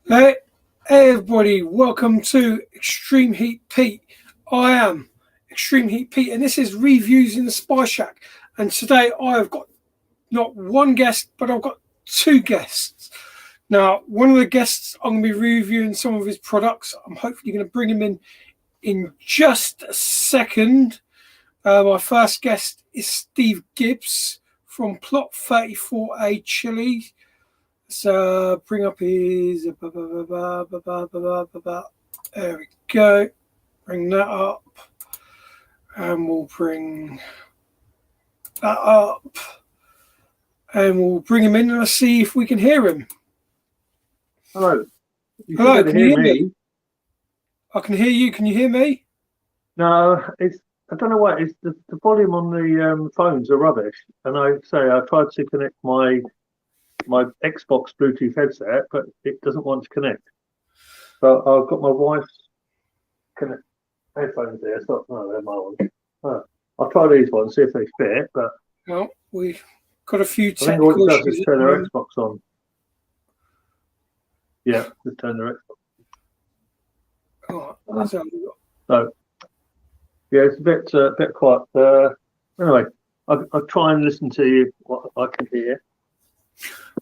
Hey, hey everybody, welcome to Extreme Heat Pete. I am Extreme Heat Pete, and this is Reviews in the Spy Shack. And today I have got not one guest, but I've got two guests. Now, one of the guests, I'm going to be reviewing some of his products. I'm hopefully going to bring him in just a second. My first guest is Steve Gibbs from Plot 34A Chili. So bring up his. There we go. Bring that up. And we'll bring that up. And we'll bring him in and let's see if we can hear him. Hello. Hello, can you hear me? I can hear you. Can you hear me? No, I don't know what it's the volume on the phones are rubbish. And I tried to connect my Xbox Bluetooth headset, but it doesn't want to connect. So I've got my wife's headphones there. So no, they're my ones. I'll try these ones, see if they fit. But no, we've got a few technical I think all it does issues is turn their Xbox on. Yeah, just turn their Xbox. Oh, so yeah, it's a bit quiet. Anyway, I'll try and listen to you what I can hear.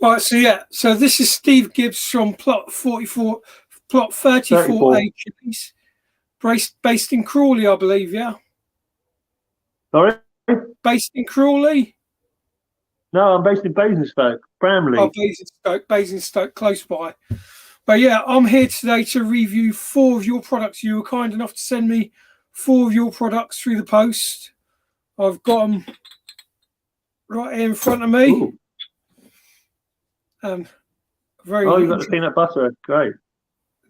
Right, so this is Steve Gibbs from Plot 34A Chilies, based in Crawley, I believe. Yeah. Sorry. Based in Crawley. No, I'm based in Basingstoke, Bramley. Oh, Basingstoke, close by. But yeah, I'm here today to review 4 of your products. You were kind enough to send me 4 of your products through the post. I've got them right here in front of me. Ooh. You've got the peanut butter. Great.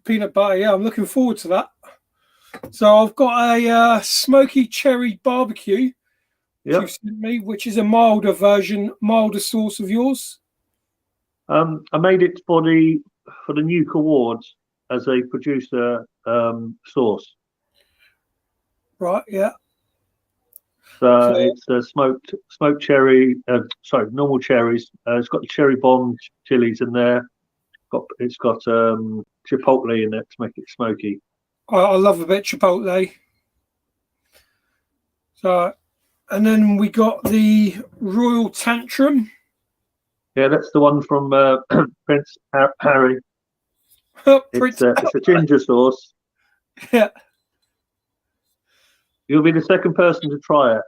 Peanut butter, yeah, I'm looking forward to that. So I've got a smoky cherry barbecue, yep, you sent me, which is a milder sauce of yours. I made it for the Nuke Awards as a producer sauce. Right, yeah. So it's smoked cherry, normal cherries. It's got the cherry bomb chilies in there. It's got chipotle in it to make it smoky. I love a bit chipotle. So, and then we got the Royal Tantrum. Yeah, that's the one from Prince Harry. It's a ginger sauce. Yeah. You'll be the second person to try it.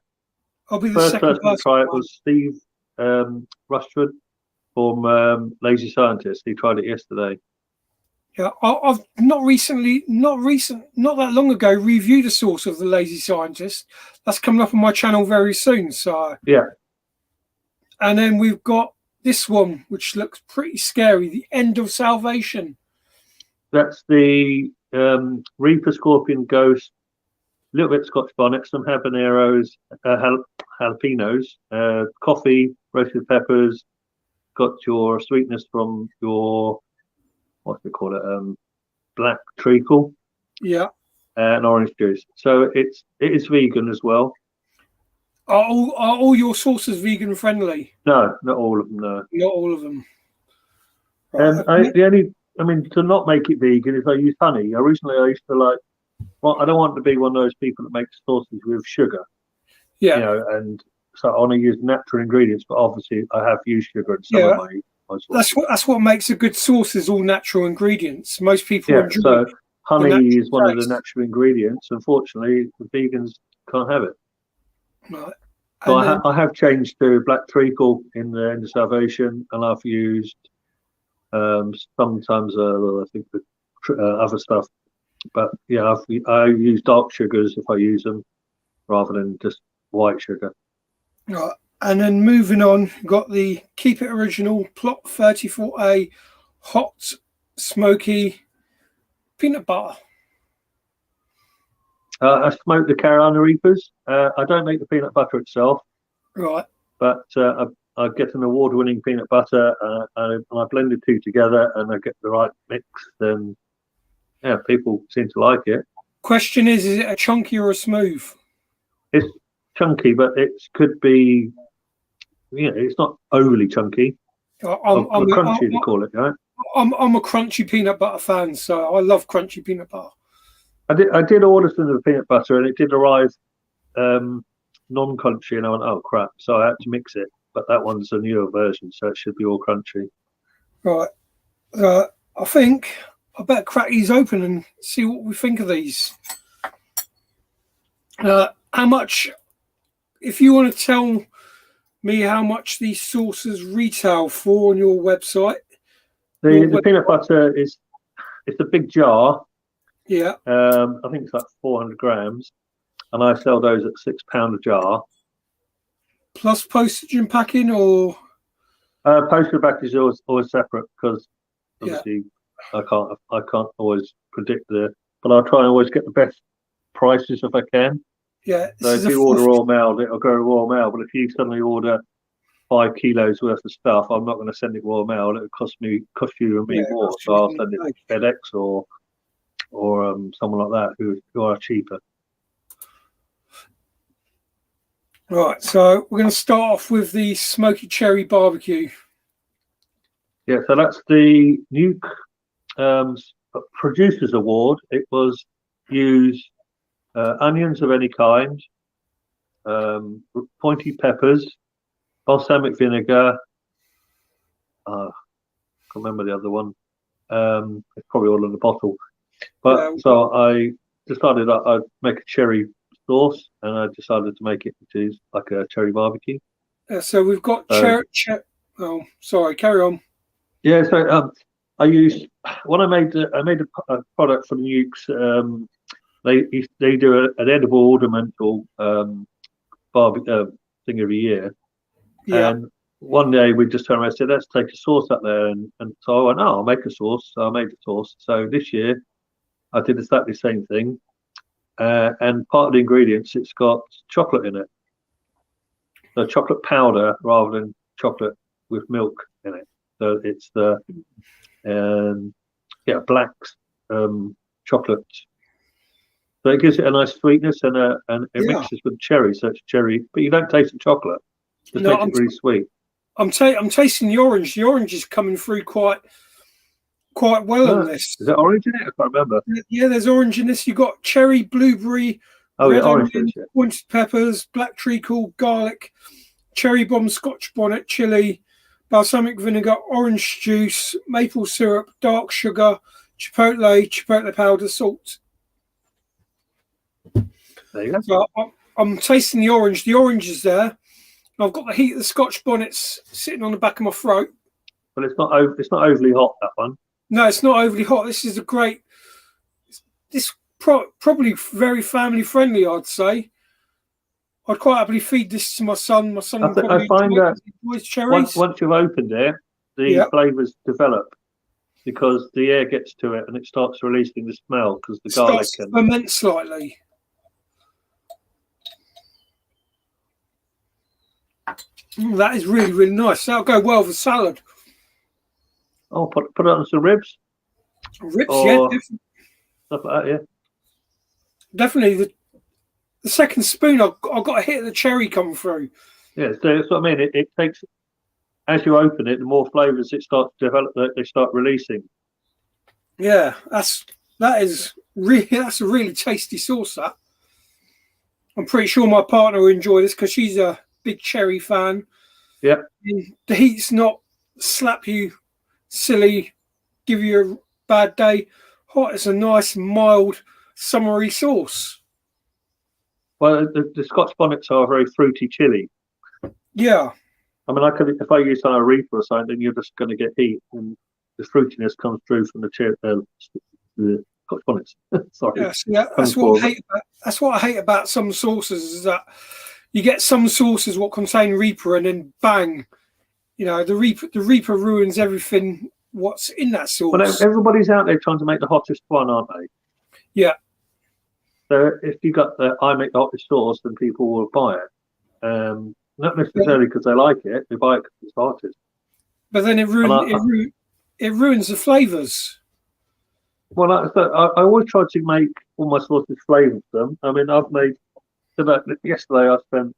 I'll be the second person to try it was Steve Rushford from Lazy Scientist. He tried it yesterday. Yeah, I've not that long ago reviewed a sauce of the Lazy Scientist. That's coming up on my channel very soon. So yeah. And then we've got this one, which looks pretty scary. The End of Salvation. That's the Reaper Scorpion Ghost. A little bit of Scotch bonnet, some habaneros, jalapenos, coffee, roasted peppers. Got your sweetness from your black treacle. Yeah. And orange juice. So it is vegan as well. Are all your sauces vegan friendly? No, not all of them. No, not all of them. Right. To not make it vegan is I use honey. Originally, I used to like. Well, I don't want to be one of those people that makes sauces with sugar. Yeah. And so I want to use natural ingredients, but obviously I have used sugar in some of my sauces. That's what makes a good sauce is all natural ingredients. Most people enjoy. So honey is one of the natural ingredients. Unfortunately, the vegans can't have it. Right. So I have changed to black treacle in the End of Salvation, and I've used sometimes I think other stuff. But yeah, I use dark sugars if I use them rather than just white sugar. Right. And then moving on, got the Keep It Original Plot 34A Hot Smoky Peanut Butter. I smoke the Carolina Reapers. I don't make the peanut butter itself. Right. But I get an award-winning peanut butter and I blend the two together and I get the right mix. Then yeah, people seem to like it. Question is it a chunky or a smooth? It's chunky, but it could be, it's not overly chunky. Crunchy, they call it, right? I'm a crunchy peanut butter fan, so I love crunchy peanut butter. I did order some of the peanut butter, and it did arrive non-crunchy, and I went, oh crap! So I had to mix it. But that one's a newer version, so it should be all crunchy. Right. I think I better crack these open and see what we think of these. How much? If you want to tell me how much these sauces retail for on your website. The peanut butter it's a big jar. Yeah. I think it's like 400 grams, and I sell those at £6 a jar. Plus postage and packing, or Postage back is always separate because obviously I can't always predict but I'll try and always get the best prices if I can. Yeah. So if you order Royal Mail, it'll go Royal Mail. But if you suddenly order 5 kilos worth of stuff, I'm not going to send it Royal Mail. It'll cost you and me more. So I'll send it to FedEx or someone like that who are cheaper. Right, so we're going to start off with the smoky cherry barbecue. Yeah, so that's the new Producers Award. It was use onions of any kind, pointy peppers, balsamic vinegar. I can't remember the other one. It's probably all in the bottle. But so I decided I'd make a cherry sauce, and I decided to make it into like a cherry barbecue. So we've got cherry. Oh, sorry. Carry on. Yeah. So I used when I made a product for the Nukes. They do an edible ornamental barbecue thing every year. Yeah. And one day we just turned around and said, let's take a sauce up there. And so I went, oh, I'll make a sauce. So I made the sauce. So this year I did exactly the same thing. And part of the ingredients, it's got chocolate in it. So chocolate powder rather than chocolate with milk in it. So it's the black chocolate. So it gives it a nice sweetness and it mixes with cherry. So it's cherry, but you don't taste the chocolate. It makes it really sweet. I'm tasting the orange. The orange is coming through quite well on this. Is that orange in it? I can't remember. Yeah, there's orange in this. You've got cherry, blueberry, red onion, pointed peppers, black treacle, garlic, cherry bomb, Scotch bonnet, chili, balsamic vinegar, orange juice, maple syrup, dark sugar, chipotle powder, salt. There you go. So I'm tasting the orange. The orange is there. I've got the heat of the Scotch bonnets sitting on the back of my throat. But it's not overly hot, that one. No, it's not overly hot. This is probably very family friendly, I'd say. I'd quite happily feed this to my son. My son I find that cherries. Once you've opened it, the flavours develop because the air gets to it and it starts releasing the smell because the garlic and ferment slightly. That is really, really nice. That'll go well with salad. Oh, put it on some ribs. Ribs, yeah. Stuff like that, yeah. Definitely. The second spoon, I got a hit of the cherry come through. Yeah, so that's what I mean. It takes, as you open it, the more flavours it starts to develop, they start releasing. Yeah, that's a really tasty sauce. That I'm pretty sure my partner will enjoy this because she's a big cherry fan. Yeah. The heat's not slap you silly, give you a bad day. Hot, it's a nice, mild, summery sauce. Well, the Scotch bonnets are a very fruity chili. Yeah. I mean, if I use a reaper or something, then you're just going to get heat, and the fruitiness comes through from the Scotch bonnets. Sorry. Yes, yeah, that's what I hate about some sauces is that you get some sauces what contain reaper, and then bang, the reaper ruins everything what's in that sauce. But everybody's out there trying to make the hottest one, aren't they? Yeah. So if you got the I make the hottest sauce, then people will buy it. Not necessarily because they like it; they buy it because it's hottest. But then it ruins the flavours. Well, I always try to make all my sauces flavour them. I mean, I've made yesterday. I spent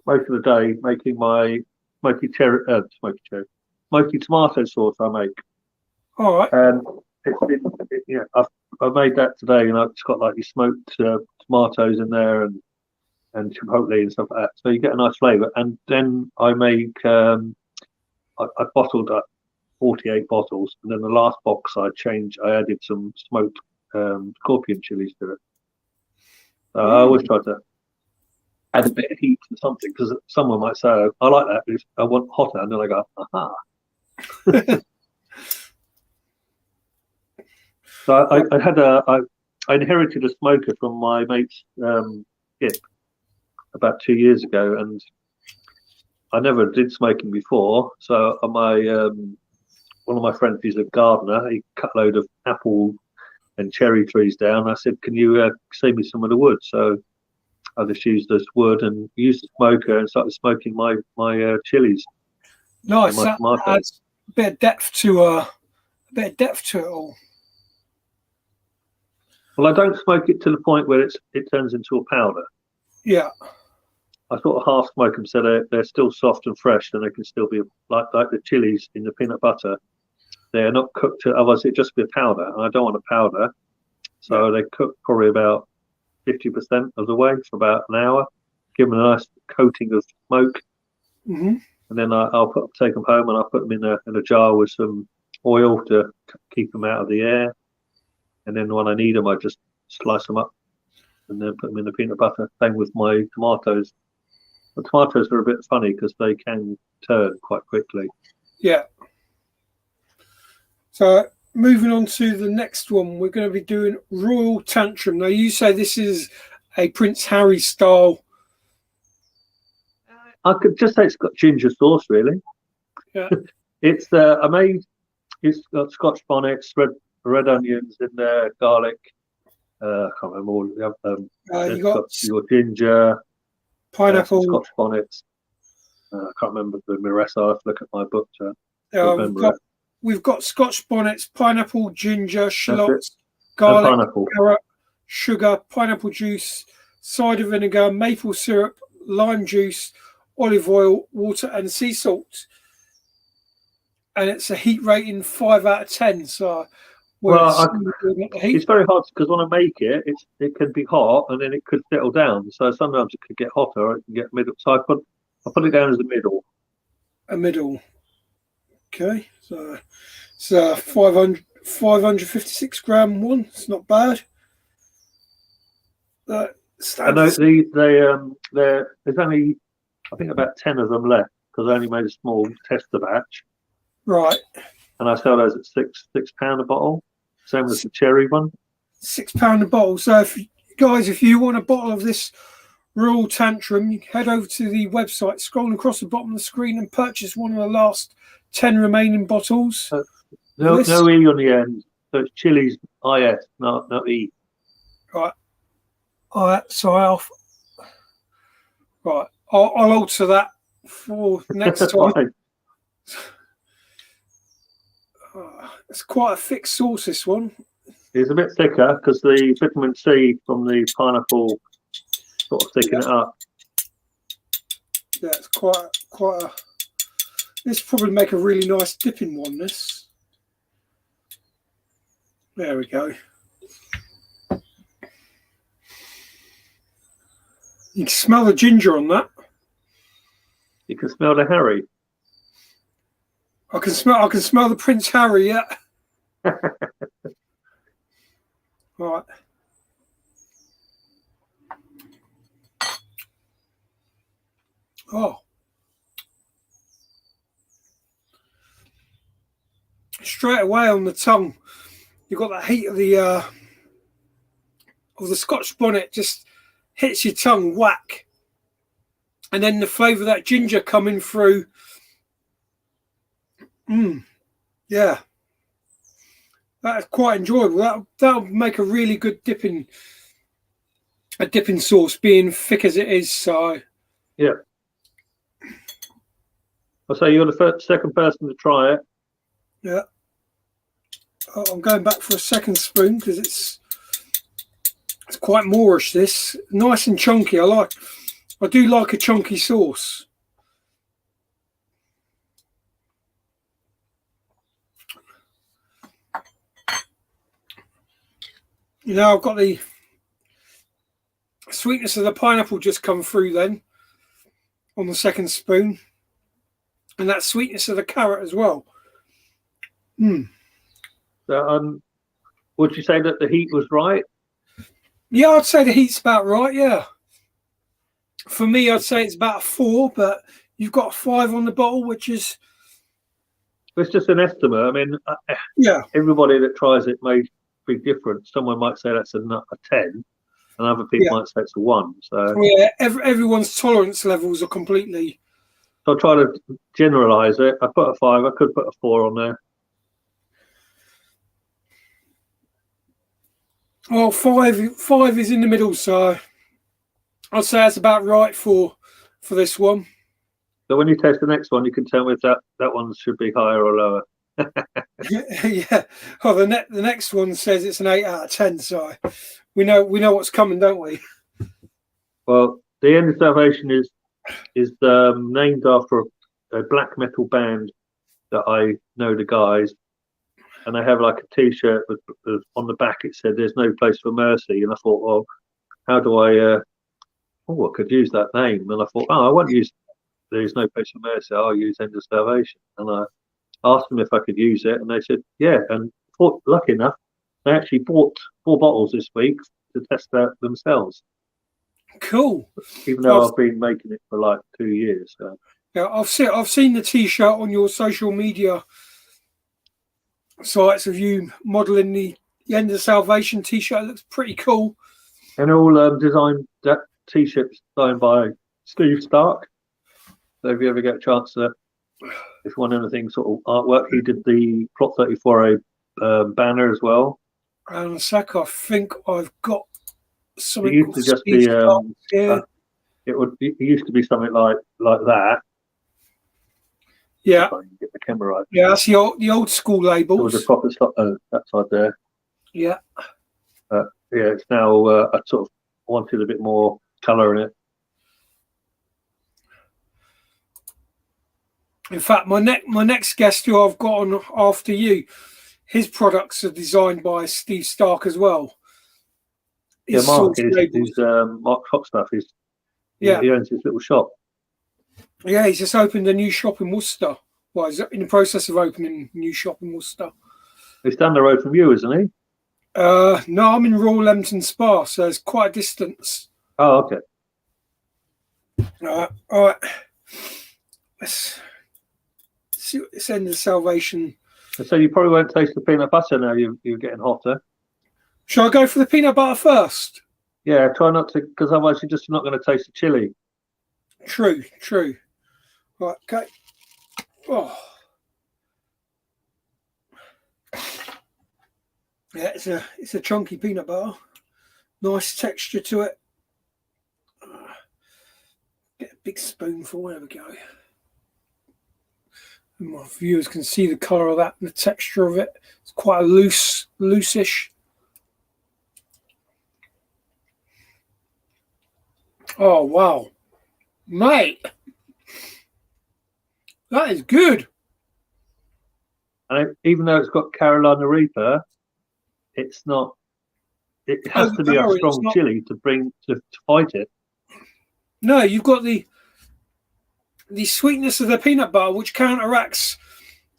most of the day making my smoky tomato sauce. I make, All right. And I've made that today, and it's got like your smoked tomatoes in there and chipotle and stuff like that. So you get a nice flavour. And then I make I bottled up 48 bottles, and then the last box I added some smoked scorpion chilies to it. So I always try to add a bit of heat to something, because someone might say, oh, I like that, but I want hotter, and then I go, aha. So I inherited a smoker from my mate's Skip about 2 years ago, and I never did smoking before. So one of my friends, he's a gardener. He cut a load of apple and cherry trees down. I said, "Can you save me some of the wood?" So I just used this wood and used the smoker and started smoking my chilies. Nice. That adds a bit of depth to it all. Well, I don't smoke it to the point where it turns into a powder. Yeah. I sort of half smoke them so they're still soft and fresh, and they can still be like the chilies in the peanut butter. They're not cooked to, otherwise it'd just be a powder, and I don't want a powder. So they cook probably about 50% of the way for about an hour, give them a nice coating of smoke, and then I'll take them home and I'll put them in a jar with some oil to keep them out of the air. And then when I need them, I just slice them up and then put them in the peanut butter. Same with my tomatoes. The tomatoes are a bit funny because they can turn quite quickly. Yeah. So moving on to the next one, we're going to be doing Royal Tantrum. Now, you say this is a Prince Harry style. I could just say it's got ginger sauce, really. Yeah. It's got Scotch bonnets, red onions in there, garlic. I can't remember all the other. You got your ginger, pineapple, Scotch bonnets. I can't remember the rest. I have to look at my book to remember it. We've got Scotch bonnets, pineapple, ginger, shallots, garlic, carrot, sugar, pineapple juice, cider vinegar, maple syrup, lime juice, olive oil, water, and sea salt. And it's a heat rating 5 out of 10. So, it's very hard because when I make it, it can be hot and then it could settle down. So sometimes it could get hotter, or it can get middle. So I put it down as a middle. A middle. Okay, so it's 556 gram one. It's not bad. I know there's only, I think, about 10 of them left because I only made a small tester batch. Right. And I sell those at £6 a bottle. Same as the cherry one. £6 a bottle. So if you want a bottle of this Royal Tantrum, you can head over to the website, scroll across the bottom of the screen, and purchase one of the last 10 remaining bottles. No E on the end. So it's Chili's IS, not E. Right. All right. So I'll alter that for next time. It's quite a thick sauce, this one. It's a bit thicker because the vitamin C from the pineapple sort of thicken it up. Yeah, it's quite a. This probably make a really nice dipping one. This. There we go. You can smell the ginger on that. You can smell the Harry. I can smell the Prince Harry, yeah. Right. Oh. Straight away on the tongue, you've got the heat of the Scotch bonnet just hits your tongue, whack. And then the flavour of that ginger coming through. Yeah, that's quite enjoyable. That'll make a really good dipping sauce, being thick as it is. So yeah, I'll say you're the second person to try it. Yeah, I'm going back for a second spoon because it's quite Moorish. This nice and chunky. I do like a chunky sauce. I've got the sweetness of the pineapple just come through then on the second spoon, and that sweetness of the carrot as well. So, would you say that the heat was right? Yeah, I'd say the heat's about right. Yeah, for me, I'd say it's about a 4, but you've got a 5 on the bottle, which is It's just an estimate. I mean, yeah. everybody that tries it may be different. Someone might say that's a 10, and other people might say it's a 1. So, Yeah, everyone's tolerance levels are completely. so I try to generalize it. I put a 5. I could put a 4 on there. Well, 5 is in the middle, so I'd say that's about right for this one. So when you taste the next one, you can tell me if that one should be higher or lower. Yeah. Oh, the next one says it's an 8 out of 10, so we know what's coming, don't we? Well, the End of Salvation is named after a black metal band that I know the guys, and they have like a T-shirt with on the back it said "There's no place for mercy," and I thought, well, how do I? I could use that name, and I thought, I won't use "There's no place for mercy." I'll use "End of Salvation," and I asked them if I could use it, and they said, yeah. And lucky enough, they actually bought 4 bottles this week to test out themselves. Cool. Even though I've been making it for like 2 years. So. Yeah, I've seen the T-shirt on your social media sites of you modelling the End of Salvation T-shirt. It looks pretty cool. And all designed, that T-shirt's designed by Steve Stark. So if you ever get a chance to, if you want anything sort of artwork, he did the Plot 34A banner as well. And a sec, I think I've got something. It used to just be it used to be something like that. Yeah. If I can get the camera right. Yeah, that's the old school labels. There was a proper that side there. Yeah. Yeah, it's now I sort of wanted a bit more colour in it. In fact, my next guest who I've got on after you, his products are designed by Steve Stark as well. Yeah, Mark Hot Stuff. He owns his little shop. Yeah, he's just opened a new shop in Worcester. Well, he's in the process of opening a new shop in Worcester. He's down the road from you, isn't he? No, I'm in Royal Leamington Spa, so it's quite a distance. Oh, okay. All right. Let's see what this End of Salvation. So you probably won't taste the peanut butter now. You're getting hotter. Shall I go for the peanut butter first? Yeah, try not to, because otherwise you're just not going to taste the chili. True. Right, okay. Oh. Yeah, it's a chunky peanut butter. Nice texture to it. Get a big spoonful. There we go. And my viewers can see the colour of that and the texture of it. It's quite a loose-ish. Oh wow, mate, that is good. And even though it's got Carolina Reaper, it's not. It has to be a strong chili to fight it. No, you've got the sweetness of the peanut butter, which counteracts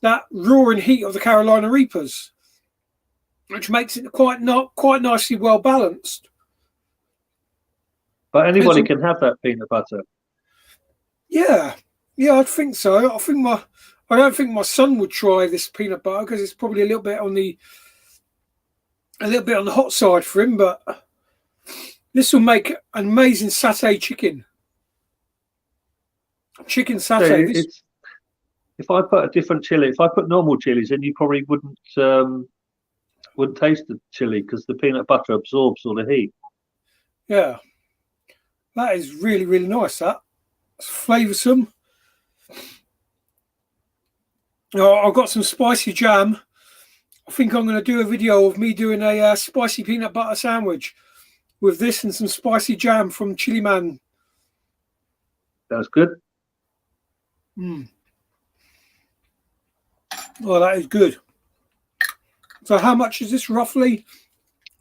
that roaring heat of the Carolina Reapers, which makes it quite nicely well balanced. But anybody can have that peanut butter. Yeah, I think so. I don't think my son would try this peanut butter because it's probably a little bit on the hot side for him. But this will make an amazing satay chicken. Chicken satay. Yeah, if I put a different chili, if I put normal chilies in, you probably wouldn't taste the chili because the peanut butter absorbs all the heat. Yeah. That is really, really nice, that. It's flavoursome. I've got some spicy jam. I think I'm going to do a video of me doing a spicy peanut butter sandwich with this and some spicy jam from Chili Man. That's good. Oh, that is good. So how much is this roughly?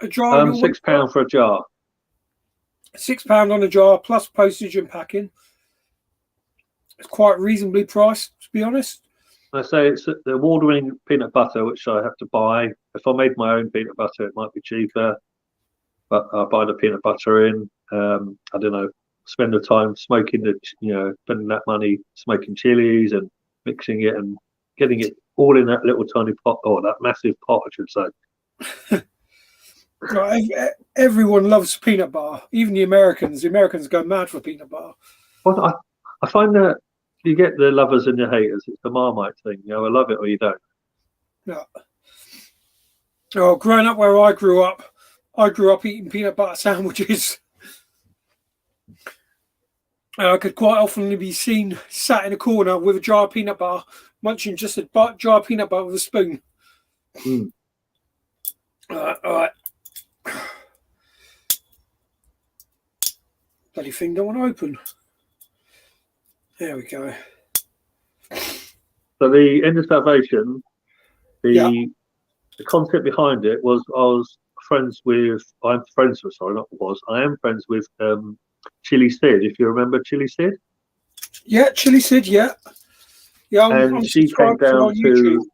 A jar. Your £6 for a jar. £6 on a jar plus postage and packing. It's quite reasonably priced, to be honest. I say it's the award-winning peanut butter, which I have to buy. If I made my own peanut butter, it might be cheaper, but I buy the peanut butter in. I don't know, spend the time smoking spending that money smoking chilies and mixing it and getting it all in that little tiny pot, or that massive pot, I should say. Right, everyone loves peanut butter, even the Americans. The Americans go mad for peanut butter. Well, I find that you get the lovers and the haters. It's the Marmite thing. I love it or you don't. Yeah. Oh, growing up where I grew up eating peanut butter sandwiches. I could quite often be seen sat in a corner with a jar of peanut butter, munching just a jar of peanut butter with a spoon. Mm. All right. Bloody thing don't want to open. There we go. So the End of Salvation, the concept behind it was I am friends with Chili Sid, if you remember Chili Sid. Yeah, Chili Sid, yeah. Yeah, I'm she came down to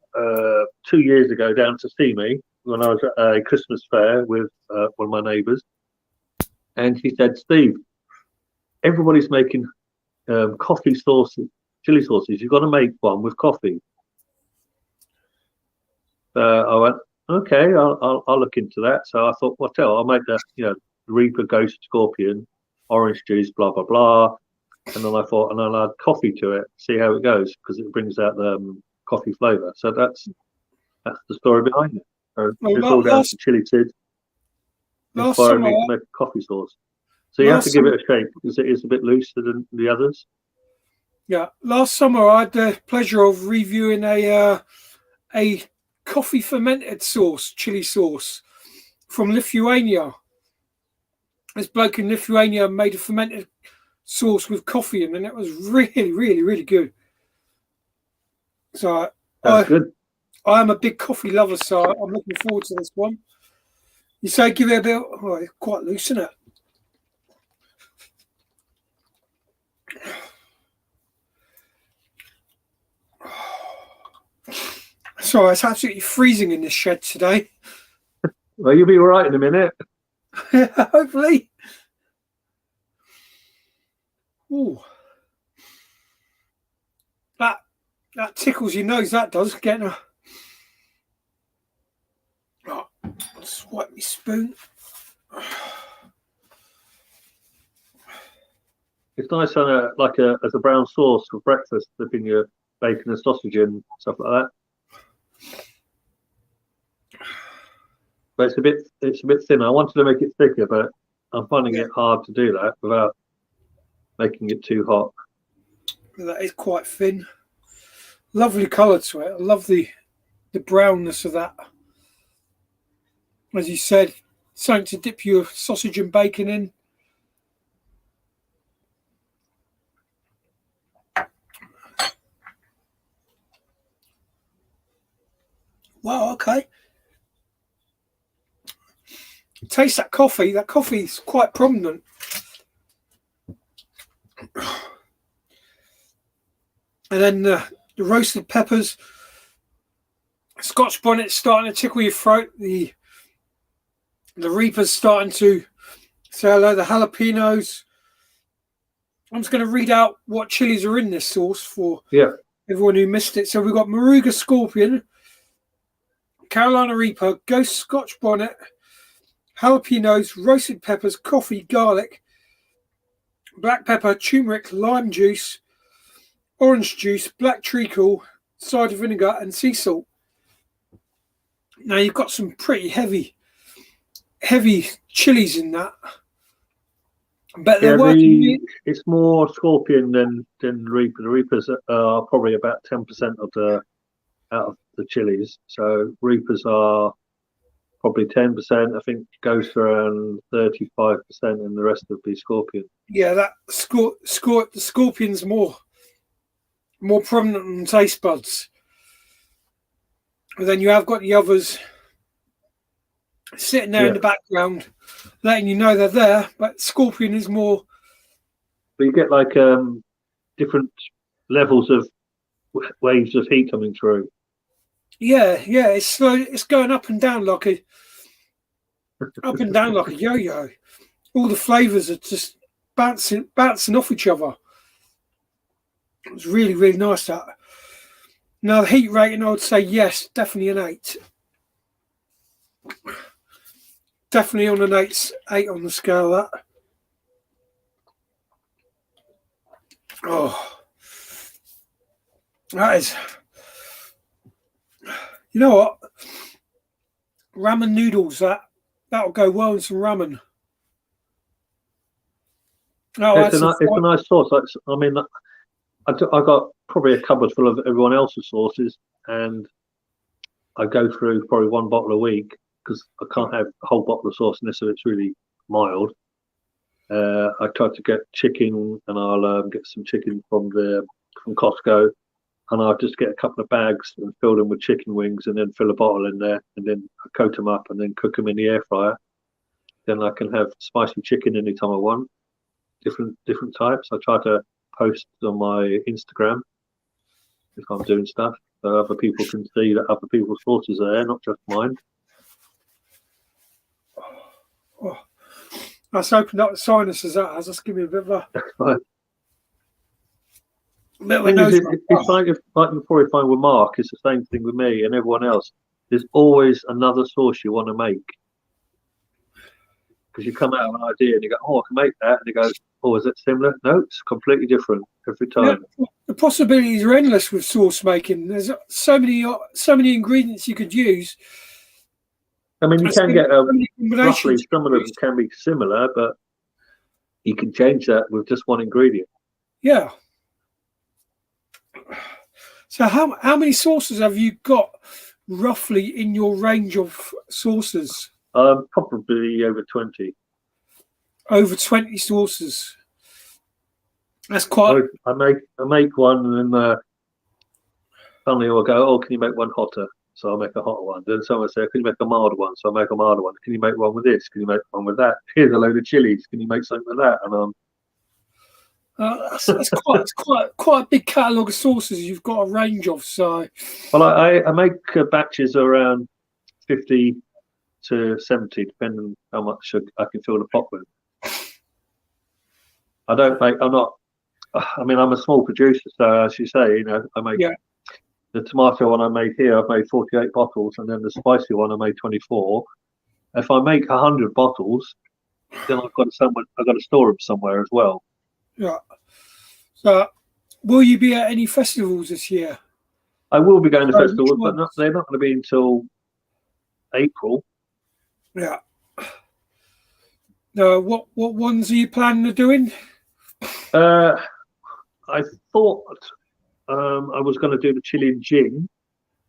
2 years ago down to see me when I was at a Christmas fair with one of my neighbours. And she said, Steve, everybody's making coffee sauces, chili sauces. You've got to make one with coffee. I went, okay, I'll look into that. So I thought, I'll make the Reaper Ghost Scorpion, orange juice, blah blah blah. And then I thought, and then I'll add coffee to it, see how it goes, because it brings out the coffee flavour. So that's the story behind it. So it's all down to Chili Sid. Inspired me to make a coffee sauce. So you have to give it a shake because it is a bit looser than the others. Yeah, last summer I had the pleasure of reviewing a coffee fermented sauce, chili sauce from Lithuania. This bloke in Lithuania made a fermented sauce with coffee in, and it was really, really, really good. So that's good. I am a big coffee lover, so I'm looking forward to this one. You say give it a bit. Oh, it's quite loose, isn't it? Sorry, it's absolutely freezing in this shed today. Well, you'll be all right in a minute. Hopefully. Ooh. That tickles your nose, that does. Getting a... Oh, swipe my spoon. It's nice on as a brown sauce for breakfast, dipping your bacon and sausage in, stuff like that. But it's a bit thin. I wanted to make it thicker, but I'm finding it hard to do that without making it too hot. That is quite thin. Lovely colour to it. I love the brownness of that. As you said, something to dip your sausage and bacon in. Wow, okay. Taste that coffee. That coffee is quite prominent. And then the roasted peppers, Scotch bonnet starting to tickle your throat. The Reaper's starting to say hello. The jalapenos. I'm just going to read out what chilies are in this sauce for everyone who missed it. So we've got Moruga Scorpion, Carolina Reaper, Ghost Scotch bonnet, jalapenos, roasted peppers, coffee, garlic, black pepper, turmeric, lime juice, orange juice, black treacle, cider vinegar, and sea salt. Now you've got some pretty heavy chilies in that. But they're it's more Scorpion than Reaper. The Reapers are probably about 10% out of the chilies. So Reapers are probably 10%. I think Ghost around 35%, and the rest would be Scorpion. Yeah, that the Scorpion's more prominent than taste buds. And then you have got the others sitting there in the background, letting you know they're there. But Scorpion is more. But you get like different levels of waves of heat coming through. Yeah, it's slow. It's going up and down like a yo-yo. All the flavors are just bouncing off each other. It was really, really nice. That. Now the heat rating, I would say yes, definitely an 8. Definitely on an 8 on the scale. That. Oh, that is. You know what? Ramen noodles. That'll go well in some ramen. It's a nice sauce. I mean, I got probably a cupboard full of everyone else's sauces, and I go through probably one bottle a week because I can't have a whole bottle of sauce unless it's really mild. I try to get chicken, and I'll get some chicken from Costco, and I'll just get a couple of bags and fill them with chicken wings, and then fill a bottle in there, and then I coat them up, and then cook them in the air fryer. Then I can have spicy chicken anytime I want. Different types. I try to post on my Instagram if I'm doing stuff, so other people can see that other people's sauces are there, not just mine. Oh, that's opened up the sinuses. That has. That's give me a bit of a. It's like before you find with Mark, it's the same thing with me and everyone else. There's always another sauce you want to make. Because you come out with an idea and you go, oh, I can make that. And you go, oh, is it similar? No, it's completely different every time. Yeah, the possibilities are endless with sauce making. There's so many ingredients you could use. I mean, you can get roughly some of them can be similar, but you can change that with just one ingredient. Yeah. So how many sauces have you got roughly in your range of sauces? Probably over 20. Over 20 sauces. That's quite. I make one, and then suddenly I'll go, oh, can you make one hotter? So I'll make a hotter one. Then someone will say, can you make a milder one? So I'll make a milder one. Can you make one with this? Can you make one with that? Here's a load of chilies. Can you make something with that? And that's quite a big catalogue of sauces you've got a range of. So, well, I make batches around 50 to 70, depending on how much I can fill the pot with. I'm a small producer, so as you say, I make the tomato one I made here. I've made 48 bottles, and then the spicy one I made 24. If I make 100 bottles, then I've got to store them somewhere as well. Yeah. So, will you be at any festivals this year? I will be going to festivals, but they're not going to be until April. Yeah. What ones are you planning on doing? I thought I was going to do the chili and gin,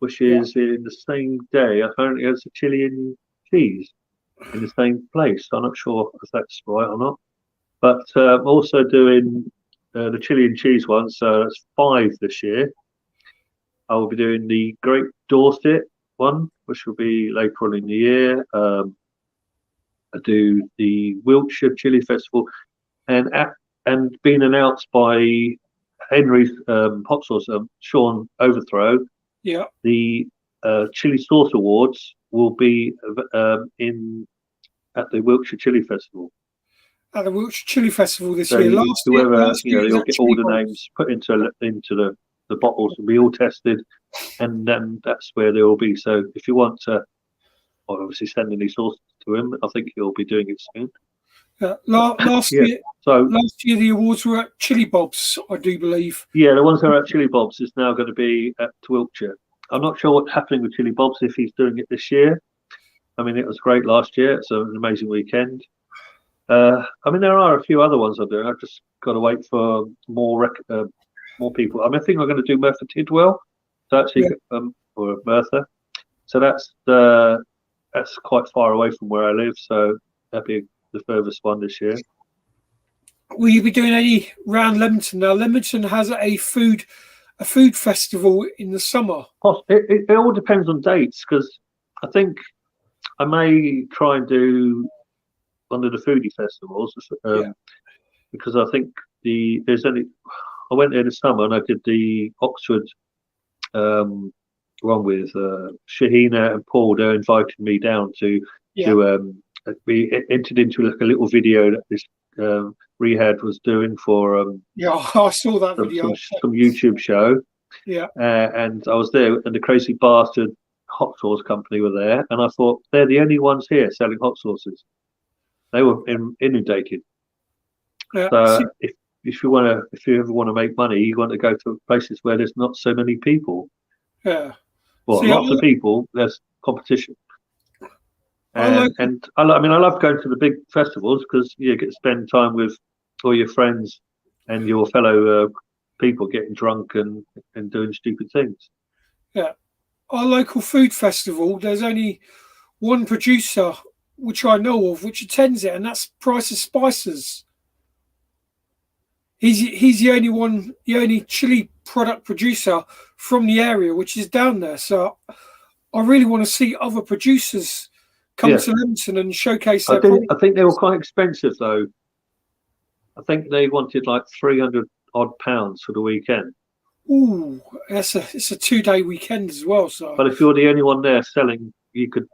which is in the same day. Apparently, it's a chili and cheese in the same place. I'm not sure if that's right or not. But I'm also doing the chili and cheese one, so that's 5 this year. I will be doing the Great Dorset one, which will be later on in the year. I do the Wiltshire Chili Festival, and being announced by Henry's hot sauce, Sean Overthrow. Yeah. The Chili Sauce Awards will be at the Wiltshire Chili Festival. At the Wiltshire Chili Festival this so year. You'll get all the names put into the bottles and be all tested, and then that's where they will be. So if you want to, obviously send any sauces to him, I think he'll be doing it soon. Last year the awards were at Chili Bob's, I do believe. Yeah, the ones that are at Chili Bob's is now going to be at Wiltshire. I'm not sure what's happening with Chili Bob's if he's doing it this year. I mean, it was great last year. It's an amazing weekend. There are a few other ones I'm doing. I've just got to wait for more people. I think I'm going to do Merthyr Tydfil. So actually, or Merthyr. So that's quite far away from where I live. So that'll be the furthest one this year. Will you be doing any round Leamington? Now, Leamington has a food festival in the summer. It all depends on dates, because I think I may try and do one of the foodie festivals, because I think I went there this summer and I did the Oxford one with Shahina and Paul. They invited me down to we entered into like a little video that this Rehad was doing for I saw that video. Some YouTube show. Yeah. And I was there, and the Crazy Bastard hot sauce company were there, and I thought they're the only ones here selling hot sauces. They were inundated. Yeah. So if you ever want to make money, you want to go to places where there's not so many people. Yeah. Well, lots of people. There's competition. And I love going to the big festivals because you get to spend time with all your friends and your fellow people getting drunk and doing stupid things. Yeah. Our local food festival, there's only one producer which I know of which attends it, and that's Price of Spices. He's the only chili product producer from the area which is down there. So I really want to see other producers come to Leamington and showcase their product. I think they were quite expensive though. I think they wanted like £300 odd for the weekend. Ooh, it's a 2-day weekend as well. So, but if you're the only one there selling, you could,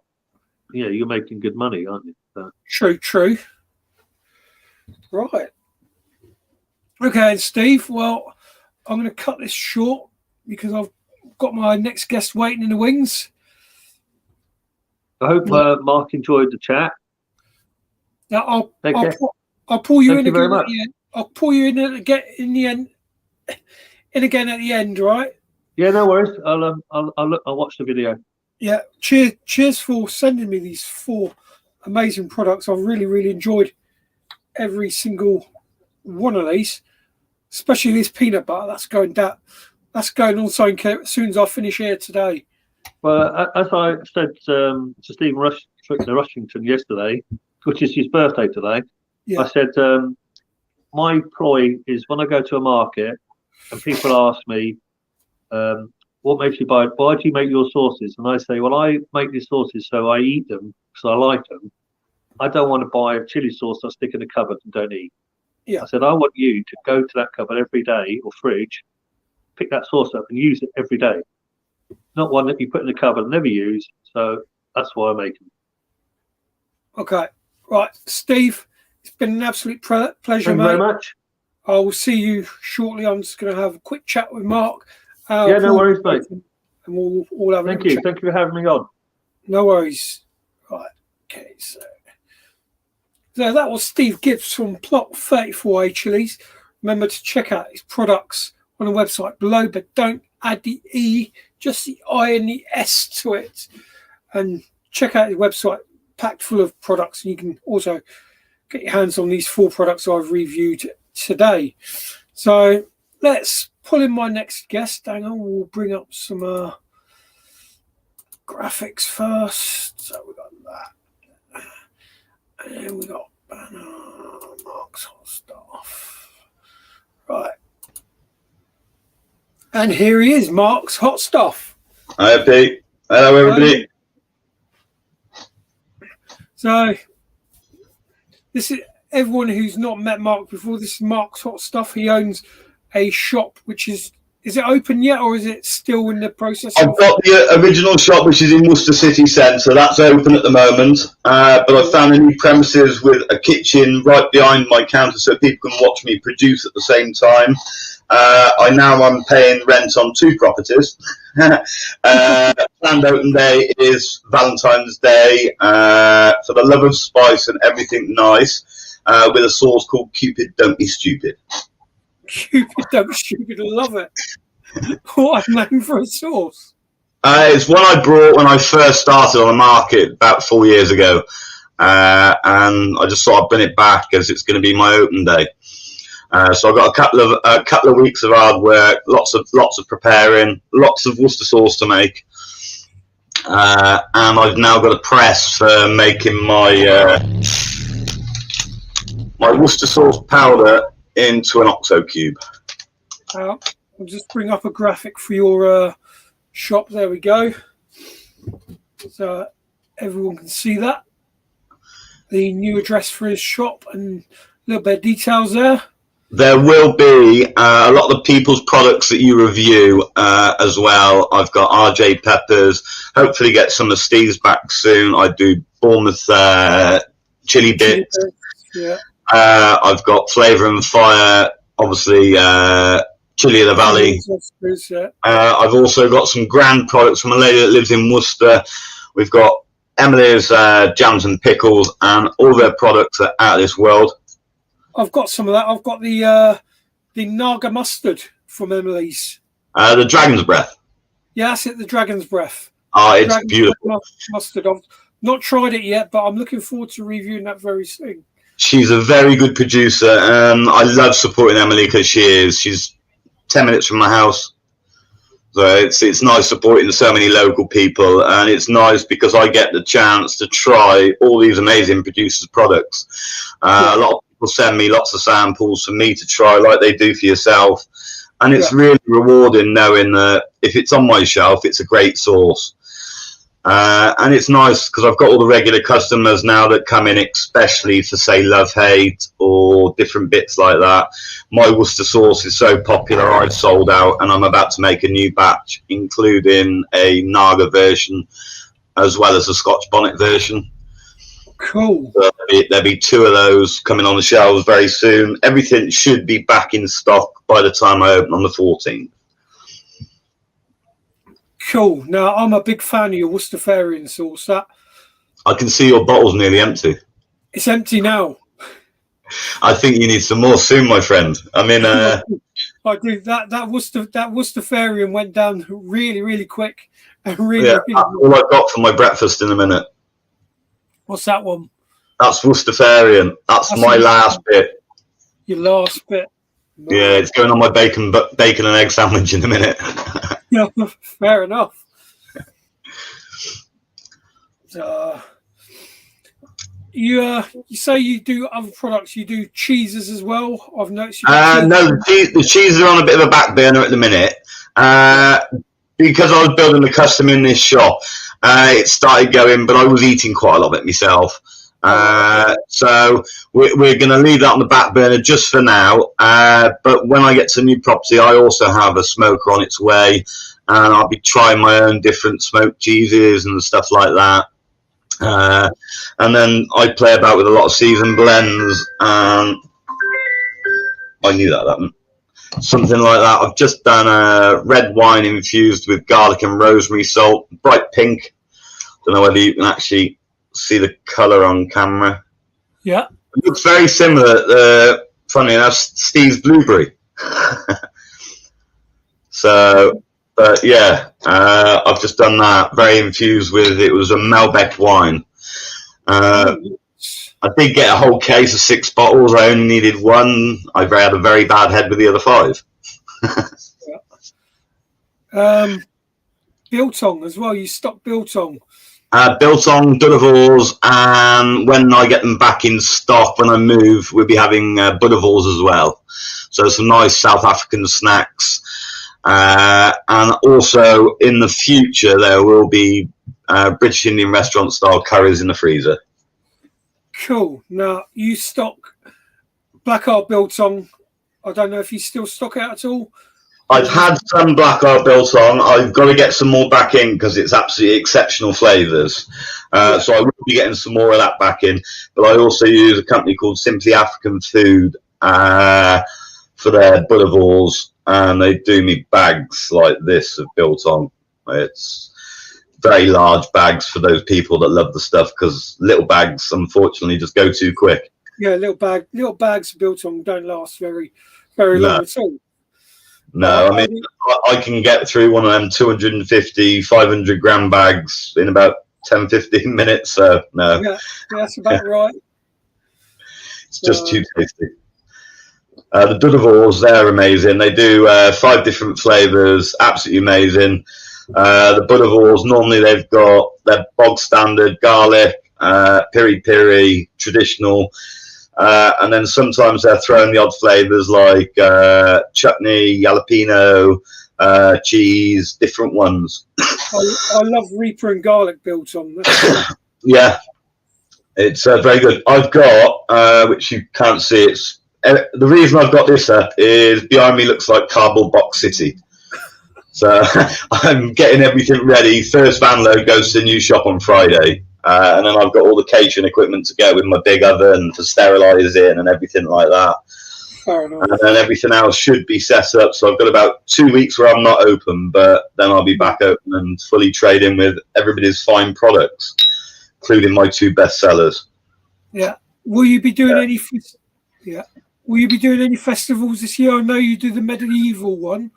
you're making good money, aren't you? So. True. Right. Okay, Steve. Well, I'm going to cut this short because I've got my next guest waiting in the wings. I hope Mark enjoyed the chat. Now, I'll pull you in again at the end. I'll pull you in in the end. In again at the end, right? Yeah, no worries. I'll watch the video. Yeah. Cheers for sending me these 4 amazing products. I've really enjoyed every single one of these, especially this peanut butter. That's going on something as soon as I finish here today. Well, as I said to Stephen Rushington yesterday, which is his birthday today, I said my ploy is when I go to a market and people ask me, what makes you buy it? Why do you make your sauces? And I say, well, I make these sauces so I eat them because I like them. I don't want to buy a chili sauce I stick in the cupboard and don't eat. Yeah. I said, I want you to go to that cupboard every day or fridge, pick that sauce up and use it every day. Not one that you put in the cupboard and never use. So that's why I make them. Okay. Right. Steve, it's been an absolute pleasure, Thank you mate. very much. I will see you shortly. I'm just going to have a quick chat with Mark. No worries, mate. And we'll all have a Thank you. chat. Thank you for having me on. No worries. Right. Okay. So that was Steve Gibbs from Plot 34A Chilies. Remember to check out his products on the website below, but don't add the E, just the I and the S to it. And check out his website, packed full of products. And you can also get your hands on these 4 products I've reviewed today. So let's pull in my next guest. Hang on, we'll bring up some graphics first. So we got that. And we got Mark's Hot Stuff. Right. And here he is, Mark's Hot Stuff. Hi, Pete. Hello, everybody. So, this is everyone who's not met Mark before. This is Mark's Hot Stuff. He owns a shop, which is it open yet, or is it still in the process? I've got the original shop, which is in Worcester City Centre. That's open at the moment. But I've found a new premises with a kitchen right behind my counter so people can watch me produce at the same time. I'm paying rent on 2 properties. Planned open day is Valentine's Day for the love of spice and everything nice with a sauce called Cupid Don't Be Stupid. Cupid Don't Be Stupid, I love it. What a name for a sauce. It's one I brought when I first started on the market about 4 years ago. And I just thought I'd bring it back as it's going to be my open day. So I've got a couple of weeks of hard work, lots of preparing, lots of Worcester sauce to make, and I've now got a press for making my my Worcester sauce powder into an OXO cube. I'll just bring up a graphic for your shop. There we go. So everyone can see that. The new address for his shop and a little bit of details there. There will be a lot of the people's products that you review as well. I've got RJ Peppers. Hopefully get some of Steve's back soon. I do Bournemouth chili bits. Yeah. I've got Flavour and Fire, obviously Chili of the Valley. I've also got some grand products from a lady that lives in Worcester. We've got Emily's jams and pickles, and all their products are out of this world. I've got some of that. I've got the Naga mustard from Emily's. The Dragon's Breath. Yeah, that's it. The Dragon's Breath. Oh, it's Dragon's beautiful. Mustard. I've not tried it yet, but I'm looking forward to reviewing that very soon. She's a very good producer, and I love supporting Emily because she's 10 minutes from my house. So it's nice supporting so many local people, and it's nice because I get the chance to try all these amazing producers' products. A lot of people send me lots of samples for me to try, like they do for yourself, and it's really rewarding knowing that if it's on my shelf, it's a great sauce. And it's nice because I've got all the regular customers now that come in, especially for, say, Love Hate or different bits like that. My Worcester sauce is so popular, I've sold out, and I'm about to make a new batch, including a Naga version as well as a Scotch bonnet version. Cool. So there'll be 2 of those coming on the shelves very soon. Everything should be back in stock by the time I open on the 14th. Cool. Now, I'm a big fan of your Worcestershire sauce. I can see your bottle's nearly empty. It's empty now. I think you need some more soon, my friend. I mean, I do. That Worcestershire went down really, really quick. And really, that's all I've got for my breakfast in a minute. What's that one? That's Worcestershire. That's my last bit. Your last bit. No. Yeah, it's going on my bacon and egg sandwich in a minute. Yeah, fair enough. You say you do other products. You do cheeses as well. I've noticed. No, the cheeses are on a bit of a back burner at the minute because I was building the custom in this shop. It started going, but I was eating quite a lot of it myself. So we're going to leave that on the back burner just for now. But when I get to a new property, I also have a smoker on its way, and I'll be trying my own different smoked cheeses and stuff like that. And then I play about with a lot of seasoned blends. I knew that. Something like that. I've just done a red wine infused with garlic and rosemary salt, bright pink. Don't know whether you can actually see the colour on camera. Yeah. It looks very similar, funny enough, Steve's Blueberry. So, but yeah, I've just done that, very infused with, it was a Malbec wine. I did get a whole case of 6 bottles. I only needed 1. I had a very bad head with the other 5. Biltong as well. You stock biltong. Biltong, Buddevors, and when I get them back in stock, when I move, we'll be having Buddevors as well. So some nice South African snacks. And also in the future, there will be British Indian restaurant style curries in the freezer. Cool. Now, you stock Black Art Biltong. I don't know if you still stock it at all. I've had some Black Art Biltong. I've got to get some more back in because it's absolutely exceptional flavours. So I will be getting some more of that back in. But I also use a company called Simply African Food for their Buddevors, and they do me bags like this of biltong. It's very large bags for those people that love the stuff, because little bags unfortunately just go too quick. Yeah, little bags of biltong don't last very long at all. No, I mean, I can get through one of them 250, 500 gram bags in about 10, 15 minutes. So no. Yeah, that's about right. It's just too tasty. The Buddevors, they're amazing. They do 5 different flavours, absolutely amazing. The Buddevors, normally they've got their bog standard garlic, piri piri, traditional, and then sometimes they're throwing the odd flavours like chutney, jalapeno, cheese, different ones. I love Reaper and garlic biltong. Yeah, it's very good. I've got, which you can't see, it's the reason I've got this up is behind me looks like Cardboard Box City. So I'm getting everything ready. First van load goes to the new shop on Friday. And then I've got all the catering equipment to go with my big oven to sterilise it and everything like that. Fair enough. And then everything else should be set up. So I've got about 2 weeks where I'm not open, but then I'll be back open and fully trading with everybody's fine products, including my 2 best sellers. Yeah. Will you be doing any? Yeah. Will you be doing any festivals this year? I know you do the medieval one.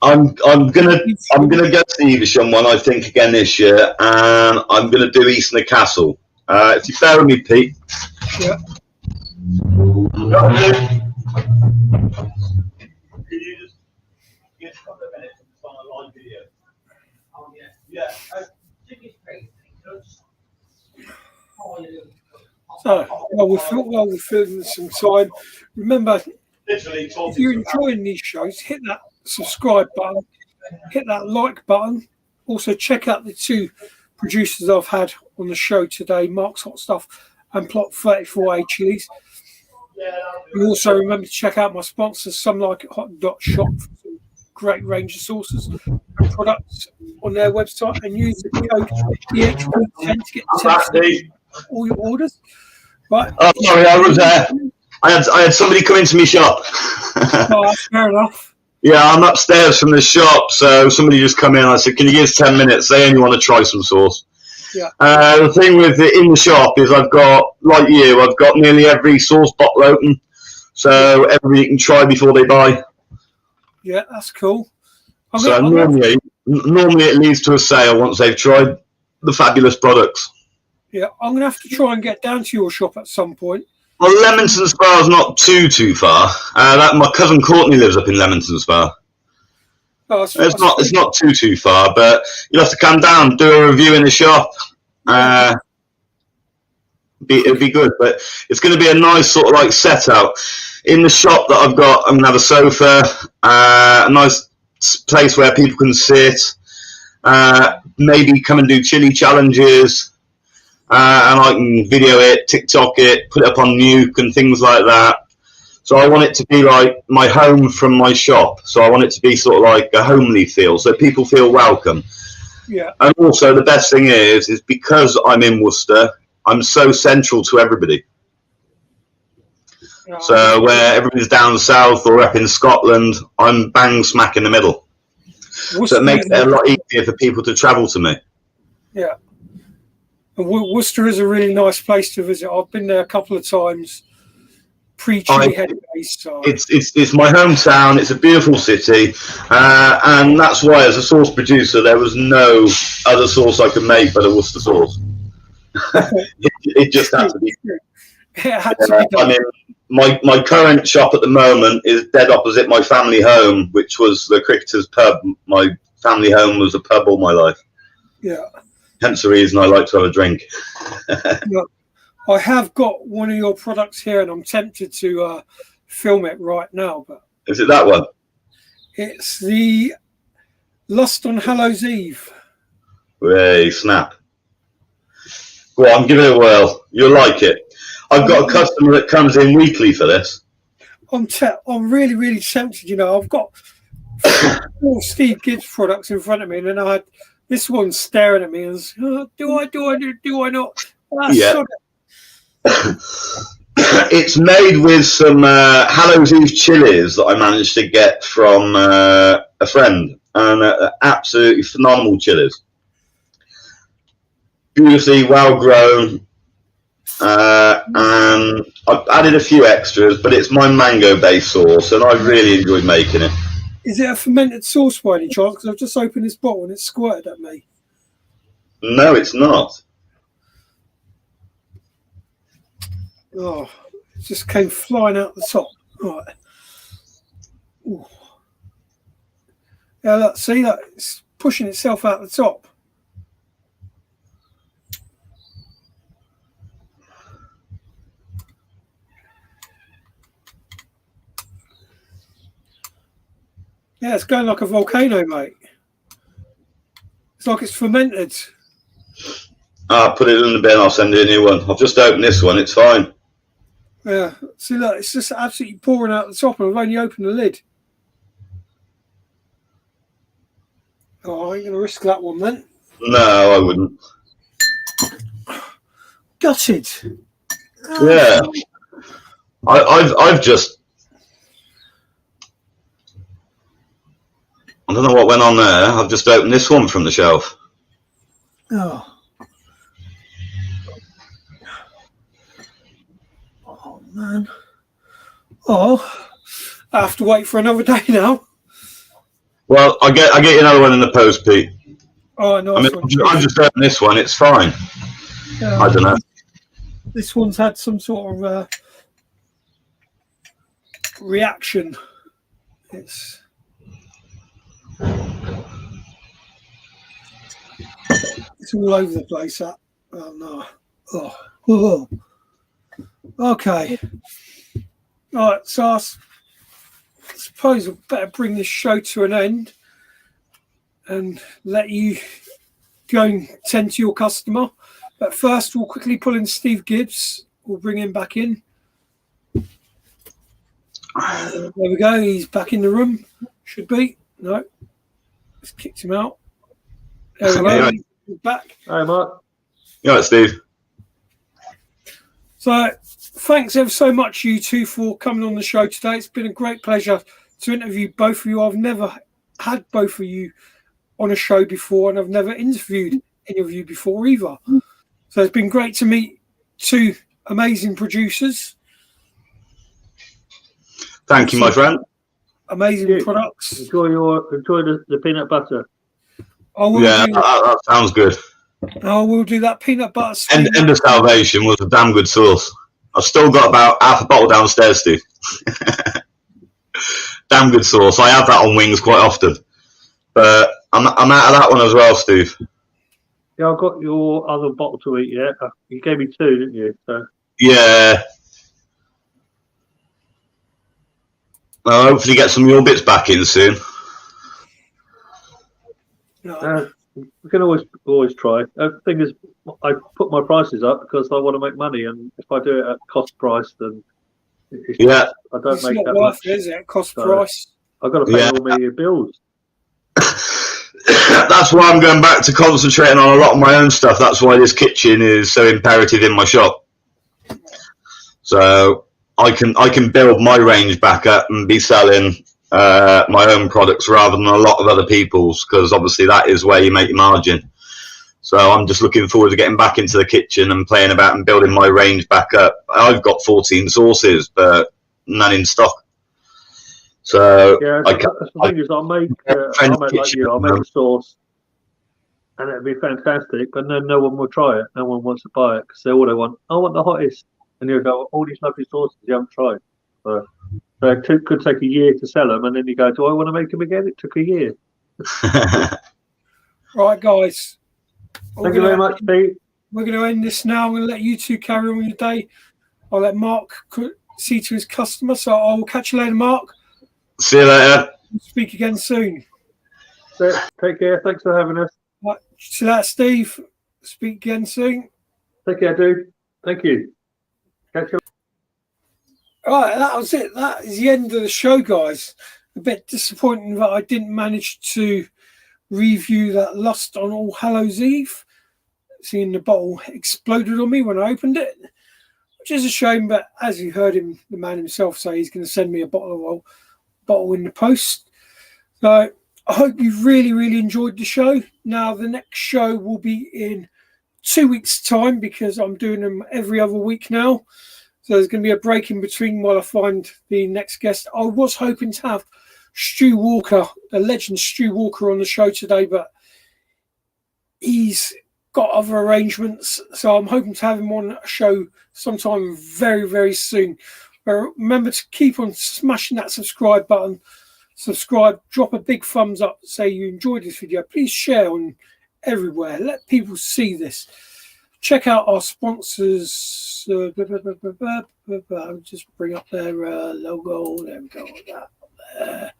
I'm gonna go to the Evesham one, I think, again this year, and I'm gonna do Eastnor Castle. If you bear with me, Pete. Yeah. Could you just get a couple of minutes on a live video? Oh yeah. So, we're filling some time. Remember, if you're enjoying these shows, hit that subscribe button, hit that like button. Also, check out the 2 producers I've had on the show today, Mark's Hot Stuff and Plot 34A Chilies. You also remember to check out my sponsors, Some Like It Hot Shop, for some great range of sauces and products on their website, and use the code EHP10 to get 10% off all your orders. Right. Oh, sorry, I was I had somebody come into my shop. Oh, that's fair enough. Yeah, I'm upstairs from the shop, so somebody just come in. I said, "Can you give us 10 minutes? They only want to try some sauce." Yeah. The thing with it in the shop is I've got, like you, I've got nearly every sauce bottle open, so everybody can try before they buy. Yeah, that's cool. Normally it leads to a sale once they've tried the fabulous products. Yeah, I'm going to have to try and get down to your shop at some point. Well, Leamington Spa is not too far. My cousin Courtney lives up in Leamington Spa. Oh, It's not too far, but you'll have to come down, do a review in the shop. It'd be good, but it's going to be a nice sort of like set out in the shop that I've got. I'm going to have a sofa, a nice place where people can sit, maybe come and do chili challenges, and I can video it, TikTok it, put it up on Nuke and things like that. So I want it to be like my home from my shop. So I want it to be sort of like a homely feel, so people feel welcome. Yeah. And also the best thing is because I'm in Worcester, I'm so central to everybody. Oh, So where everybody's down south or up in Scotland, I'm bang smack in the middle. So it makes it a lot easier for people to travel to me. Yeah. And Worcester is a really nice place to visit. I've been there a couple of times pre-Chili Head days. So. It's my hometown. It's a beautiful city, and that's why, as a sauce producer, there was no other sauce I could make but a Worcester sauce. it just had to be. It had to be done. I mean, my current shop at the moment is dead opposite my family home, which was the Cricketers pub. My family home was a pub all my life. Yeah. Hence the reason I like to have a drink. Look, I have got one of your products here, and I'm tempted to film it right now. But Is it that one? it's the Lust on Hallows Eve. Hey, snap. Go on, give it a whirl. You'll like it. I've got a customer that comes in weekly for this. I'm really, really tempted. You know, I've got 4 Steve Gibbs products in front of me, and then I had this one staring at me and was, do I not? Yeah. It's made with some Hallows Eve chilies that I managed to get from a friend, and absolutely phenomenal chilies. Beautifully well grown, and I've added a few extras, but it's my mango based sauce, and I really enjoyed making it. Is it a fermented sauce by any chance? Because I've just opened this bottle and it's squirted at me. No, it's not. Oh, it just came flying out the top. Right. Ooh. Yeah, look, see that? It's pushing itself out the top. Yeah, it's going like a volcano, mate. It's like it's fermented. I'll put it in the bin. I'll send you a new one. I've just opened this one. It's fine. Yeah. See, look, it's just absolutely pouring out the top, and I've only opened the lid. Oh, I ain't going to risk that one then. No, I wouldn't. Gutted. Yeah. I've just. I don't know what went on there. I've just opened this one from the shelf. Oh. Oh, man. Oh, I have to wait for another day now. Well, I get you another one in the post, Pete. Oh, nice I mean, one. I've just opened this one. It's fine. I don't know. This one's had some sort of reaction. It's all over the place. That. Oh no. Oh. Okay. All right. So I suppose I better bring this show to an end and let you go and tend to your customer. But first, we'll quickly pull in Steve Gibbs. We'll bring him back in. There we go. He's back in the room. Should be. No. Just kicked him out. There we go. He's back. Hi, Mark. You all right, Steve? So, thanks ever so much, you two, for coming on the show today. It's been a great pleasure to interview both of you. I've never had both of you on a show before, and I've never interviewed any of you before either. So it's been great to meet two amazing producers. Thank you, my friend. Amazing products. Enjoy the peanut butter. Yeah, that sounds good. I will do that peanut butter. End of Salvation was a damn good sauce. I've still got about half a bottle downstairs, Steve. Damn good sauce. I have that on wings quite often. But I'm out of that one as well, Steve. Yeah, I've got your other bottle to eat yet. You gave me two, didn't you? So. Yeah. I'll hopefully get some of your bits back in soon. We can always try. The thing is, I put my prices up because I want to make money, and if I do it at cost price, then I don't make that much. Is it cost price? I've got to pay all my bills. That's why I'm going back to concentrating on a lot of my own stuff. That's why this kitchen is so imperative in my shop. So I can build my range back up and be selling my own products rather than a lot of other people's, because obviously that is where you make your margin. So I'm just looking forward to getting back into the kitchen and playing about and building my range back up. I've got 14 sauces, but none in stock. So the thing is, I'll make a sauce, and it'd be fantastic. But then no one will try it. No one wants to buy it because they all want. I want the hottest, and you go, all these lovely sauces you haven't tried. So it could take a year to sell them, and then you go, do I want to make them again? It took a year. Right, guys. Thank you very much, Pete. We're going to end this now. I'm going to let you two carry on with your day. I'll let Mark see to his customer. So I will catch you later, Mark. See you later. Speak again soon. Take care. Thanks for having us. Right, see that, Steve. Speak again soon. Take care, dude. Thank you. Catch you. All right, that was it. That is the end of the show, guys. A bit disappointing that I didn't manage to review that Lust on All Hallows Eve. Seeing the bottle exploded on me when I opened it, which is a shame. But as you heard him, the man himself say, he's going to send me a bottle in the post. So I hope you've really, really enjoyed the show. Now, the next show will be in 2 weeks' time because I'm doing them every other week now. So there's going to be a break in between while I find the next guest. I was hoping to have Stu Walker, the legend Stu Walker, on the show today, but he's got other arrangements. So I'm hoping to have him on a show sometime very, very soon. Remember to keep on smashing that subscribe button. Subscribe, drop a big thumbs up, say you enjoyed this video. Please share on everywhere. Let people see this. Check out our sponsors. I'll just bring up their logo. There we go. That there.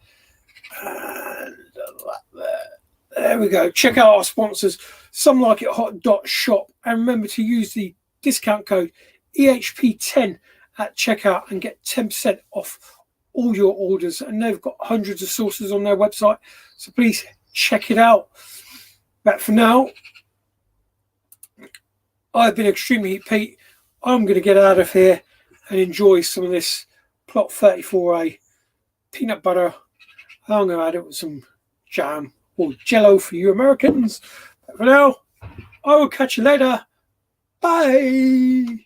And that there. There we go. Check out our sponsors, SomeLikeItHot.shop, and remember to use the discount code EHP10 at checkout and get 10% off all your orders. And they've got hundreds of sources on their website, so please check it out. But for now, I've been Extreme Heat Pete. I'm going to get out of here and enjoy some of this Plot 34A peanut butter. I'm going to add it with some jam or jello for you Americans. But for now, I will catch you later. Bye.